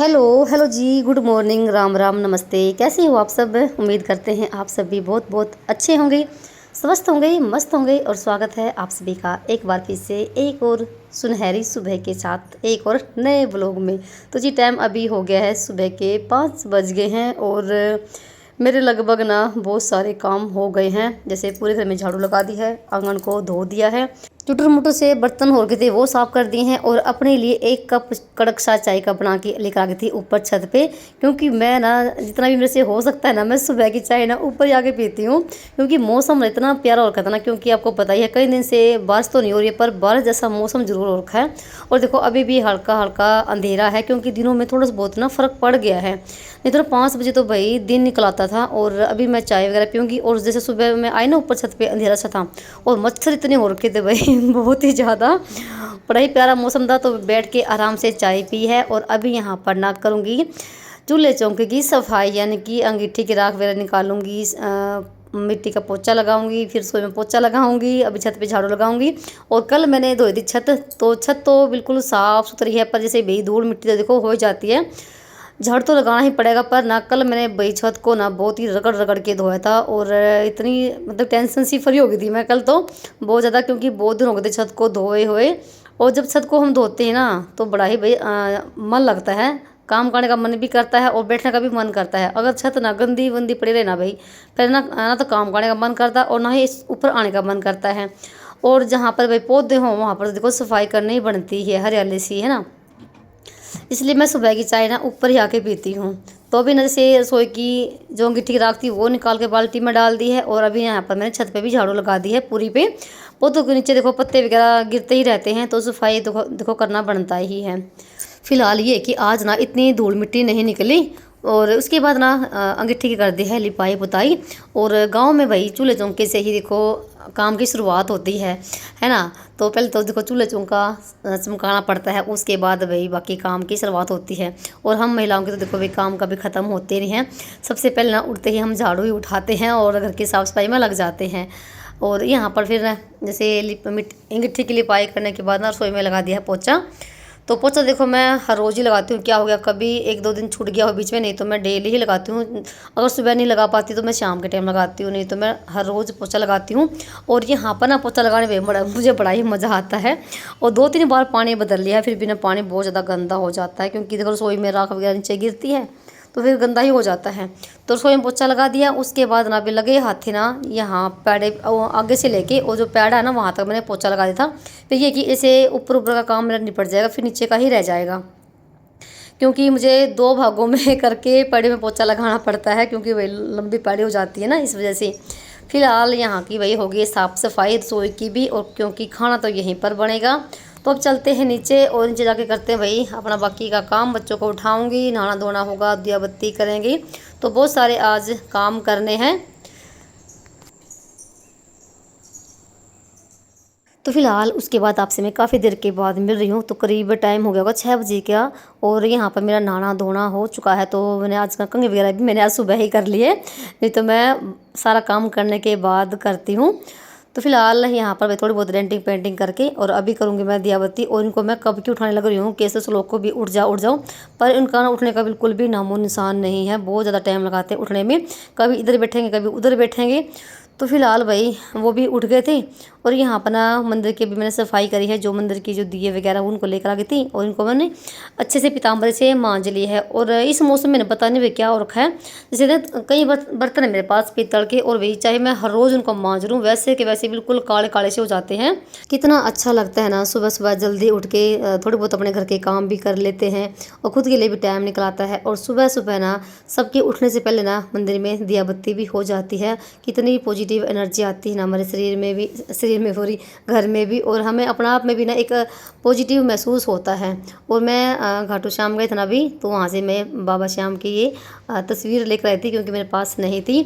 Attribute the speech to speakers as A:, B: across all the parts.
A: Hello hello जी, good morning, Ram Ram, नमस्ते। कैसे हो आप सब? उम्मीद करते हैं आप सब भी बहुत बहुत अच्छे होंगे, स्वस्थ होंगे, मस्त होंगे। और स्वागत है आप सभी का एक बार फिर से एक और सुनहरी सुबह के साथ एक और नए ब्लॉग में। तो जी टाइम अभी हो गया है, सुबह के 5 बज गए हैं और मेरे लगभग ना बहुत सारे काम हो गए हैं। जैसे पूरे घर में झाड़ू लगा दी है, आंगन को धो दिया है, टुटर मुटर से बर्तन हो गए थे वो साफ़ कर दिए हैं और अपने लिए एक कप कड़क सा चाय का बना के लेकर आ गई थी ऊपर छत पे। क्योंकि मैं ना जितना भी मेरे से हो सकता है ना, मैं सुबह की चाय ना ऊपर ही आके पीती हूँ। क्योंकि मौसम इतना प्यारा हो रखा था ना, क्योंकि आपको पता ही है कई दिन से बारिश तो नहीं हो रही है पर बारिश जैसा मौसम जरूर हो रखा है। और देखो अभी भी हल्का हल्का अंधेरा है, क्योंकि दिनों में थोड़ा सा बहुत ना फ़र्क पड़ गया है। नहीं तो 5 बजे तो भाई दिन निकल आता था और अभी मैं चाय वगैरह पीऊँगी। और जैसे सुबह मैं आई ना ऊपर छत पे, अंधेरा सा था और मच्छर इतने हो रखे थे भाई बहुत ही ज़्यादा। बड़ा ही प्यारा मौसम था, तो बैठ के आराम से चाय पी है। और अभी यहाँ पर ना करूँगी चूल्हे चौके की सफाई, यानी कि अंगीठी की राख वगैरह निकालूंगी, मिट्टी का पोछा लगाऊंगी, फिर रसोई में पोछा लगाऊंगी, अभी छत पे झाड़ू लगाऊंगी। और कल मैंने धोई थी छत, तो छत तो बिल्कुल साफ़ सुथरी है, पर जैसे भी धूल मिट्टी तो देखो हो जाती है, झाड़ तो लगाना ही पड़ेगा। पर ना कल मैंने बई छत को ना बहुत ही रगड़ रगड़ के धोया था और इतनी मतलब टेंशन सी फ्री हो गई थी मैं कल तो बहुत ज़्यादा, क्योंकि बहुत दिन हो गए थे छत को धोए हुए। और जब छत को हम धोते हैं ना तो बड़ा ही भाई मन लगता है, काम करने का मन भी करता है और बैठने का भी मन करता है। अगर छत ना गंदी वंदी पड़ी रहे ना भाई, फिर ना तो काम करने का मन करता और ना ही इस ऊपर आने का मन करता है। और जहाँ पर भाई पौधे हों वहाँ पर देखो सफाई करनी ही बनती है, हरियाली सी है ना। इसलिए मैं सुबह की चाय ना ऊपर ही आके पीती हूँ। तो अभी ना जैसे रसोई की जो अंगीठी की राख थी वो निकाल के बाल्टी में डाल दी है और अभी यहाँ पर मैंने छत पे भी झाड़ू लगा दी है पूरी पे। पौधों के नीचे देखो पत्ते वगैरह गिरते ही रहते हैं, तो सफाई देखो देखो करना बनता ही है। फिलहाल ये कि आज ना इतनी धूल मिट्टी नहीं निकली। और उसके बाद ना अंगीठी की कर दी है लिपाई पुताई। और गांव में भाई चूल्हे चौके से ही देखो काम की शुरुआत होती है ना। तो पहले तो देखो चूल्हे चौका चमकाना पड़ता है, उसके बाद भाई बाकी काम की शुरुआत होती है। और हम महिलाओं के तो देखो भाई काम कभी ख़त्म होते नहीं हैं। सबसे पहले ना उठते ही हम झाड़ू ही उठाते हैं और घर की साफ़ सफाई में लग जाते हैं। और यहाँ पर फिर जैसे अंगीठी की लिपाई करने के बाद ना रसोई में लगा दिया है पोछा। तो पोछा देखो मैं हर रोज़ ही लगाती हूँ, क्या हो गया कभी एक दो दिन छूट गया हो बीच में, नहीं तो मैं डेली ही लगाती हूँ। अगर सुबह नहीं लगा पाती तो मैं शाम के टाइम लगाती हूँ, नहीं तो मैं हर रोज़ पोछा लगाती हूँ। और यहाँ पर ना पोछा लगाने में मुझे बड़ा ही मज़ा आता है। और 2-3 बार पानी बदल लिया है, फिर भी ना पानी बहुत ज़्यादा गंदा हो जाता है, क्योंकि देखो रसोई में राख वगैरह नीचे गिरती है तो फिर गंदा ही हो जाता है। तो रसोई में पोछा लगा दिया, उसके बाद ना भी लगे हाथी ना यहाँ पैड़े आगे से लेके और जो पैड़ा है ना वहाँ तक मैंने पोछा लगा दिया था। फिर ये कि ऐसे ऊपर ऊपर का काम मेरा निपट जाएगा, फिर नीचे का ही रह जाएगा। क्योंकि मुझे 2 भागों में करके पैड़े में पोछा लगाना पड़ता है, क्योंकि वही लंबी पैड़ी हो जाती है ना, इस वजह से। फिलहाल यहाँ की वही होगी साफ़ सफाई रसोई की भी, और क्योंकि खाना तो यहीं पर बनेगा। तो अब चलते हैं नीचे और नीचे जाके करते हैं भाई अपना बाकी का काम। बच्चों को उठाऊंगी, नहाना धोना होगा, दिया बत्ती करेंगी, तो बहुत सारे आज काम करने हैं। तो फिलहाल उसके बाद आपसे मैं काफ़ी देर के बाद मिल रही हूँ, तो करीब टाइम हो गया होगा 6 बजे का। और यहाँ पर मेरा नहाना धोना हो चुका है, तो मैंने आज का कंघी वगैरह भी मैंने आज सुबह ही कर लिए, नहीं तो मैं सारा काम करने के बाद करती हूँ। तो फिलहाल यहाँ पर मैं थोड़ी बहुत डेंटिंग पेंटिंग करके और अभी करूँगी मैं दिया बत्ती। और इनको मैं कब की उठाने लग रही हूँ, कैसे श्लोक को भी उठ जाओ, पर इनका ना उठने का बिल्कुल भी नामो निशान नहीं है, बहुत ज़्यादा टाइम लगाते हैं उठने में, कभी इधर बैठेंगे कभी उधर बैठेंगे। तो फिलहाल भाई वो भी उठ गए थे। और यहाँ अपना मंदिर की भी मैंने सफाई करी है, जो मंदिर की जो दिए वगैरह उनको लेकर आ गई थी और इनको मैंने अच्छे से पीताम्बर से मांज ली है। और इस मौसम में ना पता नहीं वे क्या हो रखा है, जैसे ना कई बर्तन है मेरे पास पीतल के, और वही चाहे मैं हर रोज़ उनको मांज लूँ वैसे के वैसे बिल्कुल काले काले से हो जाते हैं। कितना अच्छा लगता है ना सुबह सुबह जल्दी उठ के थोड़े बहुत अपने घर के काम भी कर लेते हैं और खुद के लिए भी टाइम निकल आता है। और सुबह सुबह ना सबके उठने से पहले ना मंदिर में दिया बत्ती भी हो जाती है। कितनी पॉजिटिव एनर्जी आती है ना हमारे शरीर में भी, शरीर में पूरी घर में भी, और हमें अपना आप में भी ना एक पॉजिटिव महसूस होता है। और मैं घाटू श्याम गई थी ना अभी, तो वहाँ से मैं बाबा श्याम की ये तस्वीर लेकर आई थी, क्योंकि मेरे पास नहीं थी।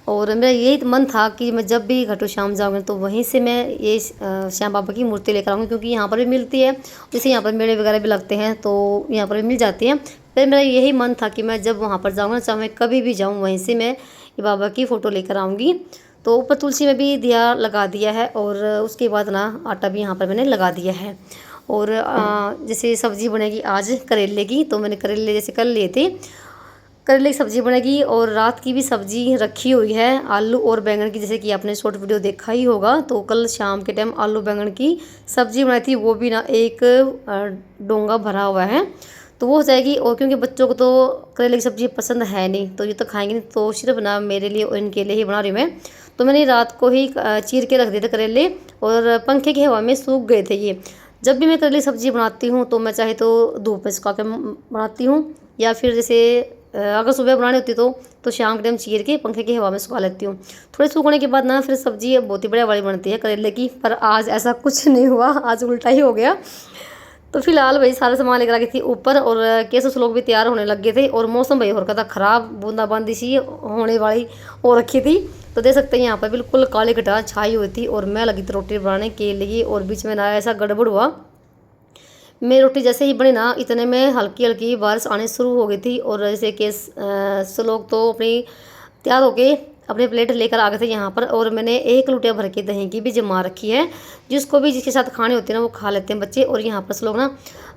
A: और मेरा यही मन था कि मैं जब भी घाटू श्याम जाऊँगी तो वहीं से मैं ये श्याम बाबा की मूर्ति लेकर आऊँगी, क्योंकि यहाँ पर भी मिलती है, जैसे यहाँ पर मेले वगैरह भी लगते हैं तो यहाँ पर भी मिल जाती हैं। फिर मेरा यही मन था कि मैं जब वहाँ पर जाऊँगा, चाहे मैं कभी भी जाऊँ, वहीं से मैं ये बाबा की फ़ोटो लेकर आऊँगी। तो ऊपर तुलसी में भी दिया लगा दिया है और उसके बाद ना आटा भी यहाँ पर मैंने लगा दिया है। और जैसे सब्ज़ी बनेगी आज करेले की, तो मैंने करेले जैसे कर लिए थे, करेले की सब्ज़ी बनेगी। और रात की भी सब्ज़ी रखी हुई है आलू और बैंगन की, जैसे कि आपने शॉर्ट वीडियो देखा ही होगा। तो कल शाम के टाइम आलू बैंगन की सब्ज़ी बनाई थी, वो भी ना एक डोंगा भरा हुआ है, तो वो हो जाएगी। और क्योंकि बच्चों को तो करेले की सब्ज़ी पसंद है नहीं, तो ये तो खाएंगे नहीं, तो सिर्फ ना मेरे लिए और इनके लिए ही बना रही हूँ मैं। तो मैंने रात को ही चीर के रख दिए थे करेले, और पंखे की हवा में सूख गए थे ये। जब भी मैं करेले की सब्ज़ी बनाती हूँ तो मैं चाहे तो धूप में सुखा के बनाती हूँ, या फिर जैसे अगर सुबह बनानी होती तो शाम के टाइम चीर के पंखे की हवा में सुखा लेती हूँ। थोड़े सूखने के बाद ना फिर सब्ज़ी बहुत ही बढ़िया वाली बनती है करेले की। पर आज ऐसा कुछ नहीं हुआ, आज उल्टा ही हो गया। तो फिलहाल भाई सारा सामान लेकर आ गई थी ऊपर, और केसस लोग भी तैयार होने लग गए थे। और मौसम भाई हो रखा था ख़राब, बूंदाबांदी सी होने वाली हो रखी थी। तो देख सकते हैं यहाँ पर बिल्कुल काली कटार छाई हुई थी, और मैं लगी थी रोटी बनाने के लिए। और बीच में ना ऐसा गड़बड़ हुआ, मेरी रोटी जैसे ही बनी ना इतने में हल्की हल्की बारिश आनी शुरू हो गई थी। और जैसे के लोग तो अपनी तैयार होके अपने प्लेट लेकर आ गए थे यहाँ पर। और मैंने एक लुटिया भर के दही की भी जमा रखी है, जिसको भी जिसके साथ खानी होती है ना वो खा लेते हैं बच्चे। और यहाँ पर लोग ना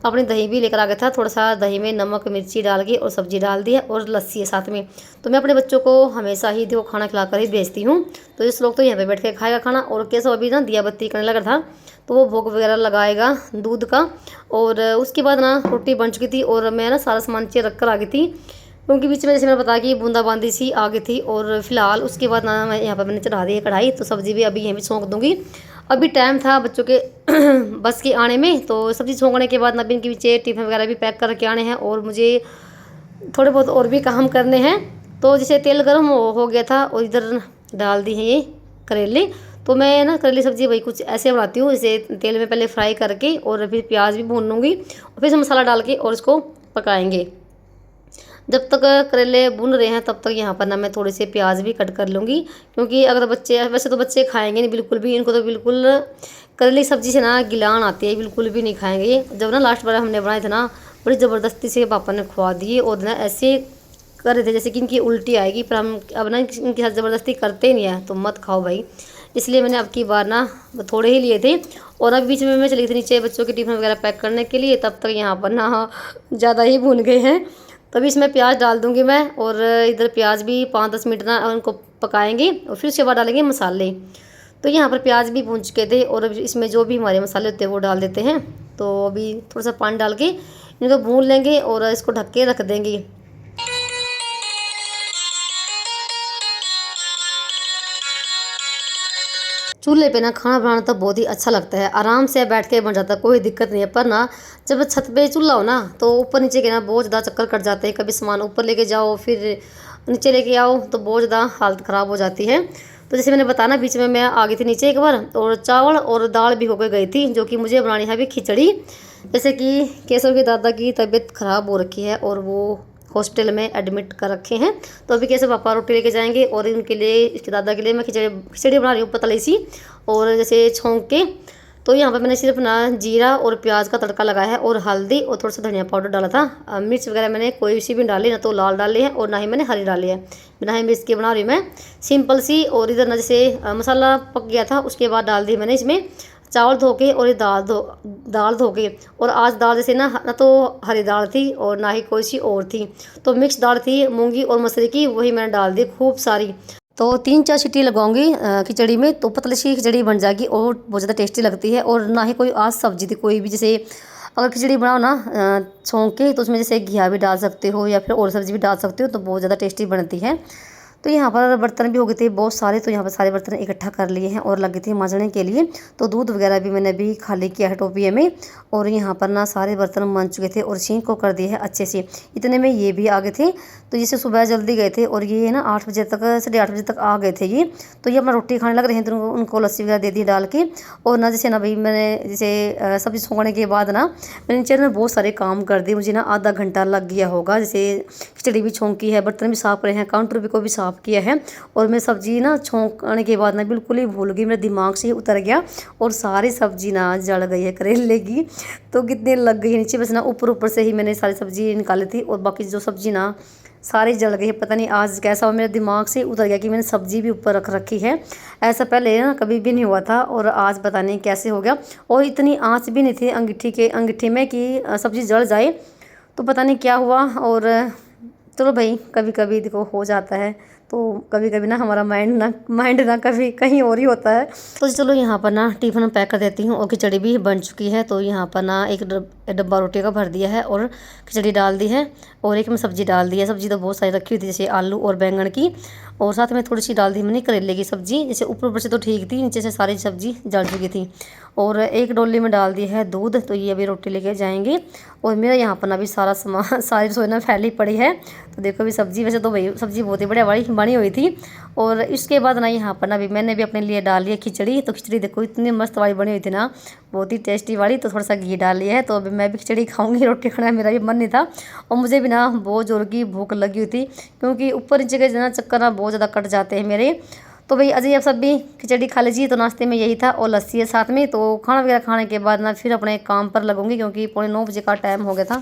A: अपनी दही भी लेकर आ गया था, थोड़ा सा दही में नमक मिर्ची डाल के और सब्जी डाल दी है, और लस्सी है साथ में। तो मैं अपने बच्चों को हमेशा ही देखो खाना खिला कर ही भेजती हूँ। तो इस लोग तो यहाँ पे बैठ के खाएगा खाना। और कैसे अभी ना दिया बत्ती करने लगा था, तो वो भोग वगैरह लगाएगा दूध का। और उसके बाद ना रोटी बन चुकी थी, और मैं ना सारा सामान नीचे रख कर आ गई थी, क्योंकि बीच में जैसे मैंने बताया कि बूंदाबांदी सी आ गई थी। और फिलहाल उसके बाद ना मैं यहाँ पर मैंने चढ़ा दी है कढ़ाई, तो सब्ज़ी भी अभी यहीं भी छोंक दूँगी। अभी टाइम था बच्चों के बस के आने में, तो सब्ज़ी छोंकने के बाद ना भी इनके पीछे टिफ़िन वगैरह भी पैक करके आने हैं, और मुझे थोड़े बहुत और भी काम करने हैं। तो जैसे तेल गर्म हो गया था, और इधर डाल दी है ये करेले। तो मैं ना करेली सब्ज़ी वही कुछ ऐसे बनाती हूँ, जैसे तेल में पहले फ्राई करके और फिर प्याज भी भून लूँगी, और फिर से मसाला डाल के और इसको पकाएंगे। जब तक करेले भून रहे हैं तब तक यहाँ पर ना मैं थोड़े से प्याज भी कट कर लूँगी, क्योंकि अगर बच्चे, वैसे तो बच्चे खाएंगे नहीं बिल्कुल भी, इनको तो बिल्कुल करेले की सब्ज़ी से ना गिलान आती है, बिल्कुल भी नहीं खाएंगे ये। जब ना लास्ट बार हमने बनाए थे ना, बड़ी ज़बरदस्ती से पापा ने खुआ दिए, और ना ऐसे कर रहे थे जैसे कि इनकी उल्टी आएगी। पर हम अब ना इनके साथ ज़बरदस्ती करते नहीं है, तो मत खाओ भाई। इसलिए मैंने अब की बार ना थोड़े ही लिए थे। और अब बीच में मैं चली थी नीचे बच्चों के टिफ़िन वगैरह पैक करने के लिए, तब तक यहाँ पर ना ज़्यादा ही भून गए हैं। तभी इसमें प्याज डाल दूँगी मैं, और इधर प्याज भी 5-10 मिनट ना उनको पकाएंगे, और फिर उसके बाद डालेंगे मसाले। तो यहाँ पर प्याज भी भून चुके थे, और अब इसमें जो भी हमारे मसाले होते हैं वो डाल देते हैं। तो अभी थोड़ा सा पानी डाल के इनको भून लेंगे, और इसको ढक के रख देंगे। चूल्हे पे ना खाना बनाना तो बहुत ही अच्छा लगता है, आराम से बैठ के बन जाता है, कोई दिक्कत नहीं है। पर ना जब छत पे चूल्हा हो ना, तो ऊपर नीचे के ना बहुत ज़्यादा चक्कर कट जाते हैं। कभी सामान ऊपर लेके जाओ, फिर नीचे लेके आओ, तो बहुत ज़्यादा हालत ख़राब हो जाती है। तो जैसे मैंने बताया ना, बीच में मैं आ गई थी नीचे एक बार, और चावल और दाल भी होकर गई थी, जो कि मुझे बनानी है अभी खिचड़ी। जैसे कि केशव के दादा की तबीयत ख़राब हो रखी है, और वो हॉस्पिटल में एडमिट कर रखे हैं। तो अभी कैसे पापा रोटी लेके जाएंगे, और इनके लिए, इसके दादा के लिए मैं खिचड़ी बना रही हूँ पतली सी, और जैसे छोंक के। तो यहाँ पर मैंने सिर्फ ना जीरा और प्याज का तड़का लगाया है, और हल्दी और थोड़ा सा धनिया पाउडर डाला था। मिर्च वगैरह मैंने कोई सी भी डाली, ना तो लाल डाली है और ना ही मैंने हरी डाली है। बिना ही मिर्च के बना रही हूँ मैं सिंपल सी। और इधर ना जैसे मसाला पक गया था, उसके बाद डाल दी मैंने इसमें चावल धो के, और ये दाल धो के। और आज दाल जैसे ना तो हरी दाल थी, और ना ही कोई सी और थी, तो मिक्स दाल थी मूंगी और मसूरी की, वही मैंने डाल दी खूब सारी। तो 3-4 सीटी लगाऊंगी खिचड़ी में, तो पतली सी खिचड़ी बन जाएगी, और बहुत ज़्यादा टेस्टी लगती है। और ना ही कोई आज सब्जी थी कोई भी, जैसे अगर खिचड़ी बनाओ ना छोंक के, तो उसमें जैसे घिया भी डाल सकते हो, या फिर और सब्जी भी डाल सकते हो, तो बहुत ज़्यादा टेस्टी बनती है। तो यहाँ पर बर्तन भी हो गए थे बहुत सारे, तो यहाँ पर सारे बर्तन इकट्ठा कर लिए हैं और लगे थे मांजने के लिए। तो दूध वगैरह भी मैंने अभी खाली किया है टोपिए में, और यहाँ पर ना सारे बर्तन मांज चुके थे, और सिंक को कर दिए है अच्छे से। इतने में ये भी आ गए थे, तो जैसे सुबह जल्दी गए थे, और ये ना 8 बजे तक, 8:30 बजे तक आ गए थे ये। तो ये अपना रोटी खाने लग रहे हैं, तो उनको लस्सी वगैरह दे दी डाल के। और ना जैसे ना भाई मैंने जैसे सब्जी छोड़ने के बाद ना मैंने नीचे में बहुत सारे काम कर दिए, मुझे ना आधा घंटा लग गया होगा। जैसे खिचड़ी भी छोंकी है, बर्तन भी साफ़ करे हैं, काउंटर भी को भी साफ़ किया है। और मैं सब्ज़ी ना छोंकने के बाद ना बिल्कुल ही भूल गई, मेरे दिमाग से ही उतर गया, और सारी सब्ज़ी ना जल गई है करेले की। तो कितने लग गई है नीचे, बस ना ऊपर ऊपर से ही मैंने सारी सब्ज़ी निकाली थी, और बाकी जो सब्ज़ी ना सारी जल गई है। पता नहीं आज कैसा हो, मेरे दिमाग से उतर गया कि मैंने सब्जी भी ऊपर रख रखी है। ऐसा पहले ना कभी भी नहीं हुआ था और आज पता नहीं कैसे हो गया। और इतनी आँच भी नहीं थी अंगीठी में कि सब्ज़ी जल जाए, तो पता नहीं क्या हुआ। और चलो भाई, कभी कभी देखो हो जाता है। तो कभी कभी ना हमारा माइंड ना कभी कहीं और ही होता है। तो चलो यहाँ पर ना टिफ़िन पैक कर देती हूँ। और खिचड़ी भी बन चुकी है, तो यहाँ पर ना एक डब्बा रोटी का भर दिया है और खिचड़ी डाल दी है और एक में सब्ज़ी डाल दी है। सब्ज़ी तो बहुत सारी रखी हुई थी, जैसे आलू और बैंगन की, और साथ में थोड़ी सी डाल दी मैंने करेले की सब्ज़ी। जैसे ऊपर से तो ठीक थी, नीचे से सारी सब्ज़ी जल चुकी थी। और एक डोली में डाल दी है दूध, तो ये अभी रोटी लेके जाएंगे। और मेरा यहाँ पर ना अभी सारा सामान सारी रसोई ना फैली पड़ी है। तो देखो अभी सब्ज़ी, वैसे तो भाई सब्ज़ी बहुत ही बढ़िया बनी हुई थी। और इसके बाद ना यहाँ पर ना अभी मैंने भी अपने लिए डाल लिया खिचड़ी। तो खिचड़ी देखो इतनी मस्त वाली बनी हुई थी ना, बहुत ही टेस्टी वाली। तो थोड़ा सा घी डाल लिया है, तो अभी मैं भी खिचड़ी खाऊंगी। रोटी खाना मेरा भी मन नहीं था और मुझे भी ना बहुत ज़ोर की भूख लगी हुई थी, क्योंकि ऊपर नीचे के ना चक्कर ना बहुत ज़्यादा कट जाते हैं मेरे। तो भाई अजय, आप सब भी खिचड़ी खा लीजिए। तो नाश्ते में यही था और लस्सी है साथ में। तो खाना वगैरह खाने के बाद ना फिर अपने काम पर लगूंगी, क्योंकि 9:45 का टाइम हो गया था।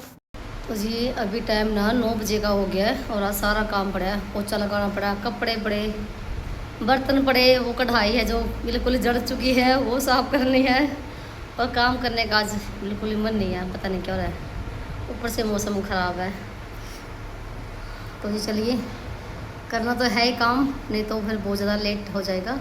A: तो जी अभी टाइम ना 9 बजे का हो गया है और आज सारा काम पड़ा है। पोछा लगाना पड़ा, कपड़े पड़े, बर्तन पड़े, वो कढ़ाई है जो बिल्कुल जड़ चुकी है वो साफ़ करनी है। और काम करने का आज बिल्कुल ही मन नहीं है, पता नहीं क्या हो रहा है। ऊपर से मौसम ख़राब है। तो जी चलिए, करना तो है ही काम, नहीं तो फिर बहुत ज़्यादा लेट हो जाएगा।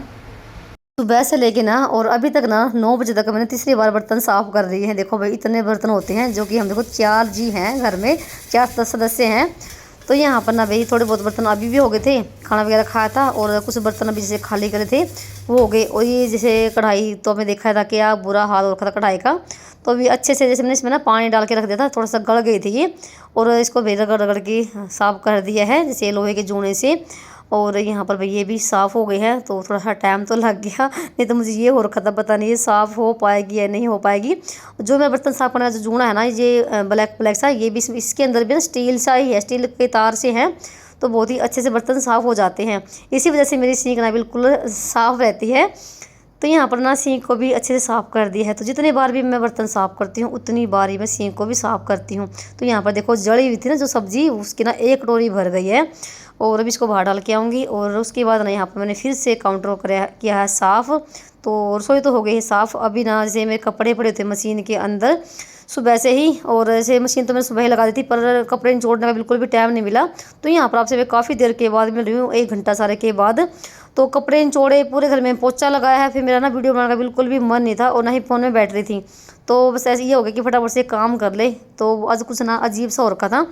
A: सुबह से लेके ना और अभी तक ना 9 बजे तक मैंने तीसरी बार बर्तन साफ़ कर रही है। देखो भाई इतने बर्तन होते हैं, जो कि हम देखो 4 जी हैं घर में, 4 सदस्य हैं। तो यहाँ पर ना भाई थोड़े बहुत बर्तन अभी भी हो गए थे, खाना वगैरह खाया था। और कुछ बर्तन अभी जैसे खाली करे थे वो हो गए। और ये जैसे कढ़ाई, तो हमें देखा था क्या बुरा हाल हो रखा था कढ़ाई का। तो अभी अच्छे से जैसे मैंने इसमें ना पानी डाल के रख दिया था, थोड़ा सा गल गई थी ये। और इसको भी रगड़ रगड़ के साफ़ कर दिया है, जैसे लोहे के जूने से। और यहाँ पर भाई ये भी साफ़ हो गई है। तो थोड़ा सा टाइम तो लग गया, नहीं तो मुझे ये हो रखा था पता नहीं ये साफ़ हो पाएगी या नहीं हो पाएगी। जो मैं बर्तन साफ़ करने का जो जूना है ना, ये ब्लैक ब्लैक सा, ये भी इसके अंदर भी ना स्टील सा ही है, स्टील के तार से है। तो बहुत ही अच्छे से बर्तन साफ़ हो जाते हैं। इसी वजह से मेरी सिंक ना बिल्कुल साफ़ रहती है। तो यहाँ पर ना सिंक को भी अच्छे से साफ़ कर दिया है। तो जितनी बार भी मैं बर्तन साफ़ करती हूँ उतनी बार ही मैं सिंक को भी साफ़ करती हूँ। तो यहाँ पर देखो जड़ी हुई थी ना जो सब्ज़ी, उसकी ना एक कटोरी भर गई है। और अभी इसको बाहर डाल के आऊँगी। और उसके बाद ना यहाँ पर मैंने फिर से काउंटर किया है साफ़। तो रसोई तो हो गई है साफ़। अभी ना जैसे मेरे कपड़े पड़े थे मशीन के अंदर सुबह से ही, और ऐसे मशीन तो मैंने सुबह ही लगा दी थी, पर कपड़े निचोड़ने का बिल्कुल भी टाइम नहीं मिला। तो यहाँ पर आपसे मैं काफ़ी देर के बाद मिल रही हूँ, 1 घंटा सारे के बाद। तो कपड़े निचोड़े, पूरे घर में पोछा लगाया है। फिर मेरा ना वीडियो बनाने का बिल्कुल भी मन नहीं था और ना ही फ़ोन में बैटरी थी। तो बस ऐसे ये हो गया कि फटाफट से काम कर ले। तो आज कुछ ना अजीब सा हो रखा था।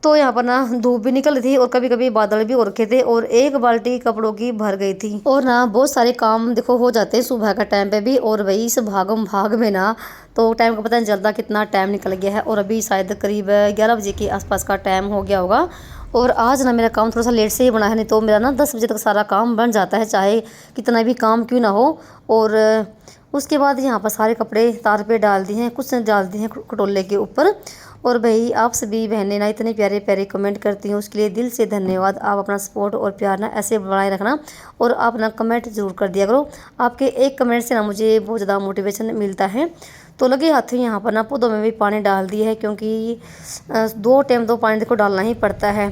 A: तो यहाँ पर ना धूप भी निकल रही थी और कभी कभी बादल भी हो रखे थे, और एक बाल्टी कपड़ों की भर गई थी। और ना बहुत सारे काम देखो हो जाते हैं सुबह का टाइम पे भी। और वही इस भागम भाग में ना तो टाइम का पता नहीं चलता कितना टाइम निकल गया है। और अभी शायद करीब 11 बजे के आसपास का टाइम हो गया होगा। और आज ना मेरा काम थोड़ा सा लेट से ही बना है, नहीं तो मेरा ना 10 बजे तक सारा काम बन जाता है, चाहे कितना भी काम क्यों ना हो। और उसके बाद यहाँ पर सारे कपड़े तार पे डाल दिए हैं, कुछ डाल दिए हैं खटोले के ऊपर। और भाई आप सभी बहनें ना इतने प्यारे प्यारे कमेंट करती हैं, उसके लिए दिल से धन्यवाद। आप अपना सपोर्ट और प्यार ना ऐसे बनाए रखना, और आप ना कमेंट ज़रूर कर दिया करो। आपके एक कमेंट से ना मुझे बहुत ज़्यादा मोटिवेशन मिलता है। तो लगे हाथों यहाँ पर ना पौधों में भी पानी डाल दिया है, क्योंकि 2 टाइम तो पानी देखो डालना ही पड़ता है।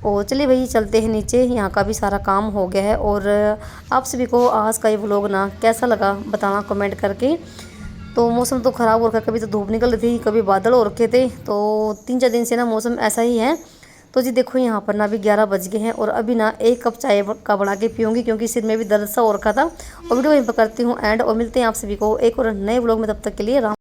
A: और चलिए भाई चलते हैं नीचे, यहाँ का भी सारा काम हो गया है। और आप सभी को आज का ये व्लॉग ना कैसा लगा बताना कमेंट करके। तो मौसम तो ख़राब हो रखा, कभी तो धूप निकल रही थी, कभी बादल हो रखे थे। तो 3-4 दिन से ना मौसम ऐसा ही है। तो जी देखो यहाँ पर ना अभी 11 बज गए हैं, और अभी ना 1 कप चाय का बना के पीऊँगी, क्योंकि सिर में भी दर्द सा हो रखा था। और वीडियो वहीं पर करती हूँ एंड, और मिलते हैं आप सभी को एक और नए व्लॉग में। तब तक के लिए राम।